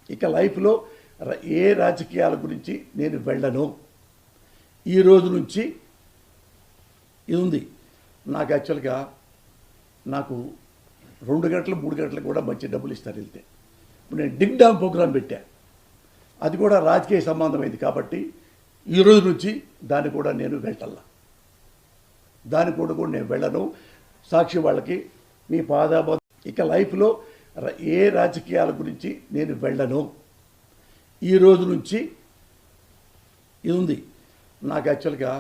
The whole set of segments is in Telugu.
ఇక లైఫ్లో ఏ రాజకీయాల గురించి నేను వెళ్ళను. ఈ రోజు నుంచి ఇది ఉంది. నాకు యాక్చువల్గా నాకు 2 గంటలు 3 గంటలకు కూడా మంచి డబ్బులు ఇస్తారు వెళ్తే. ఇప్పుడు నేను డింగ్ డాంగ్ ప్రోగ్రాం పెట్టా, అది కూడా రాజకీయ సంబంధమైంది కాబట్టి ఈ రోజు నుంచి దాన్ని కూడా నేను వెళ్ళాల. దాని కూడా నేను వెళ్ళను. సాక్షి వాళ్ళకి మీ పాదాబోధ. ఇక లైఫ్లో ఏ రాజకీయాల గురించి నేను వెళ్ళను. ఈ రోజు నుంచి ఇది ఉంది. నాకు యాక్చువల్గా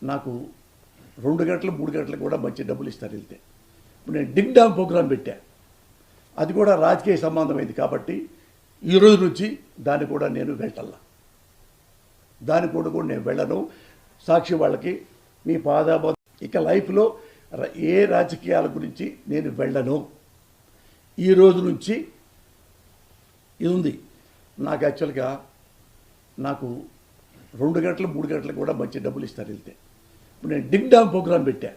నాకు 2 గంటలు 3 గంటలకు కూడా మంచి డబ్బులు ఇస్తారు వెళ్తే. ఇప్పుడు నేను డింగ్ డాంగ్ ప్రోగ్రాం పెట్టా, అది కూడా రాజకీయ సంబంధమైంది కాబట్టి ఈ రోజు నుంచి దాన్ని కూడా నేను వెళ్ళాల. దాని కూడా నేను వెళ్ళను. సాక్షి వాళ్ళకి మీ పాదాబోధ. ఇక లైఫ్లో ఏ రాజకీయాల గురించి నేను వెళ్ళను. ఈ రోజు నుంచి ఇది ఉంది. నాకు యాక్చువల్గా నాకు 2 గంటలు 3 గంటలకు కూడా మంచి డబ్బులు ఇస్తారు వెళ్తే. ఇప్పుడు నేను డింగ్ డాంగ్ ప్రోగ్రాం పెట్టా,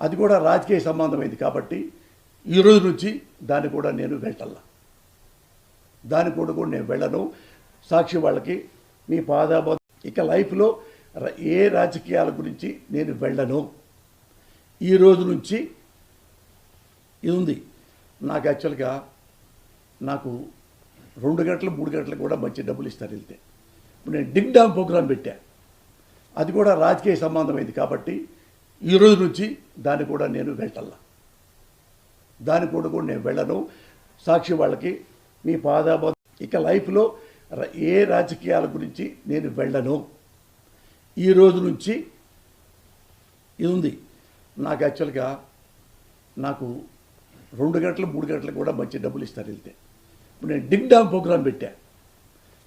అది కూడా రాజకీయ సంబంధమైంది కాబట్టి ఈ రోజు నుంచి దాన్ని కూడా నేను వెళ్ళాల. దాని కూడా నేను వెళ్ళను. సాక్షి వాళ్ళకి మీ పాదాబోధ. ఇక లైఫ్లో ఏ రాజకీయాల గురించి నేను వెళ్ళను. ఈ రోజు నుంచి ఇది ఉంది. నాకు యాక్చువల్గా నాకు 2 గంటలు 3 గంటలకు కూడా మంచి డబ్బులు ఇస్తారు వెళ్తే. ఇప్పుడు నేను డింగ్ డాంగ్ ప్రోగ్రాం పెట్టా, అది కూడా రాజకీయ సంబంధమైంది కాబట్టి ఈ రోజు నుంచి దాన్ని కూడా నేను వెళ్ళాల. దాని కూడా నేను వెళ్ళను. సాక్షి వాళ్ళకి మీ పాదాబోధ. ఇక లైఫ్లో ఏ రాజకీయాల గురించి నేను వెళ్ళను. ఈ రోజు నుంచి ఇది ఉంది. నాకు యాక్చువల్గా నాకు 2 గంటలు 3 గంటలకు కూడా మంచి డబ్బులు ఇస్తారు వెళ్తే. ఇప్పుడు నేను డింగ్ డాంగ్ ప్రోగ్రాం పెట్టా,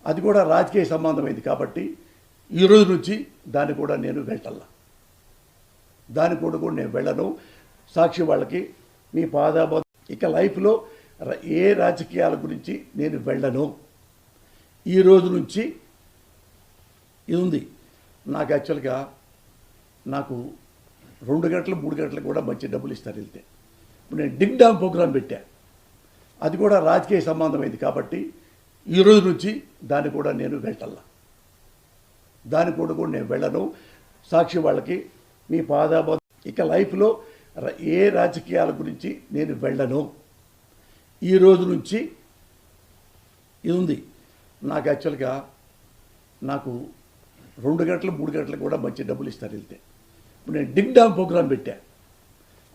అది కూడా రాజకీయ సంబంధమైంది కాబట్టి ఈ రోజు నుంచి దాన్ని కూడా నేను వెళ్ళాల. దాని కూడా నేను వెళ్ళను. సాక్షి వాళ్ళకి మీ పాదాబోధ. ఇక లైఫ్లో ఏ రాజకీయాల గురించి నేను వెళ్ళను. ఈ రోజు నుంచి ఇది ఉంది. నాకు యాక్చువల్గా నాకు 2 గంటలు 3 గంటలకు కూడా మంచి డబ్బులు ఇస్తారు వెళ్తే. ఇప్పుడు నేను డింగ్ డాంగ్ ప్రోగ్రాం పెట్టా, అది కూడా రాజకీయ సంబంధమైంది కాబట్టి ఈ రోజు నుంచి దాన్ని కూడా నేను వెళ్ళాల. దాని కూడా నేను వెళ్ళను. సాక్షి వాళ్ళకి మీ పాదాబోధ. ఇక లైఫ్లో ఏ రాజకీయాల గురించి నేను వెళ్ళను. ఈ రోజు నుంచి ఇది ఉంది. నాకు యాక్చువల్గా నాకు 2 గంటలు 3 గంటలకు కూడా మంచి డబ్బులు ఇస్తారు వెళ్తే. ఇప్పుడు నేను డింగ్ డాంగ్ ప్రోగ్రాం పెట్టా,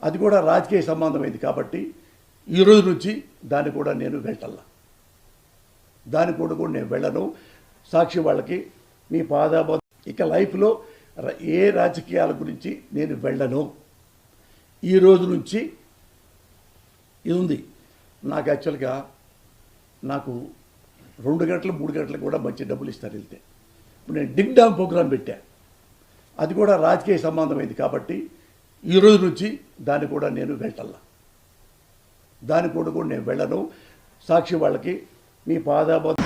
అది కూడా రాజకీయ సంబంధమైంది కాబట్టి ఈ రోజు నుంచి దాన్ని కూడా నేను వెళ్ళాల. దాని కూడా నేను వెళ్ళను. సాక్షి వాళ్ళకి మీ పాదాబోధ. ఇక లైఫ్లో ఏ రాజకీయాల గురించి నేను వెళ్ళను. ఈ రోజు నుంచి ఇది ఉంది. నాకు యాక్చువల్గా నాకు 2 గంటలు 3 గంటలకు కూడా మంచి డబ్బులు ఇస్తారు వెళ్తే. ఇప్పుడు నేను డింగ్ డాంగ్ ప్రోగ్రాం పెట్టా, అది కూడా రాజకీయ సంబంధమైంది కాబట్టి ఈ రోజు నుంచి దాన్ని కూడా నేను వెళ్ళాల. దాని కూడా నేను వెళ్ళను. సాక్షి వాళ్ళకి మీ పాదాబోధ.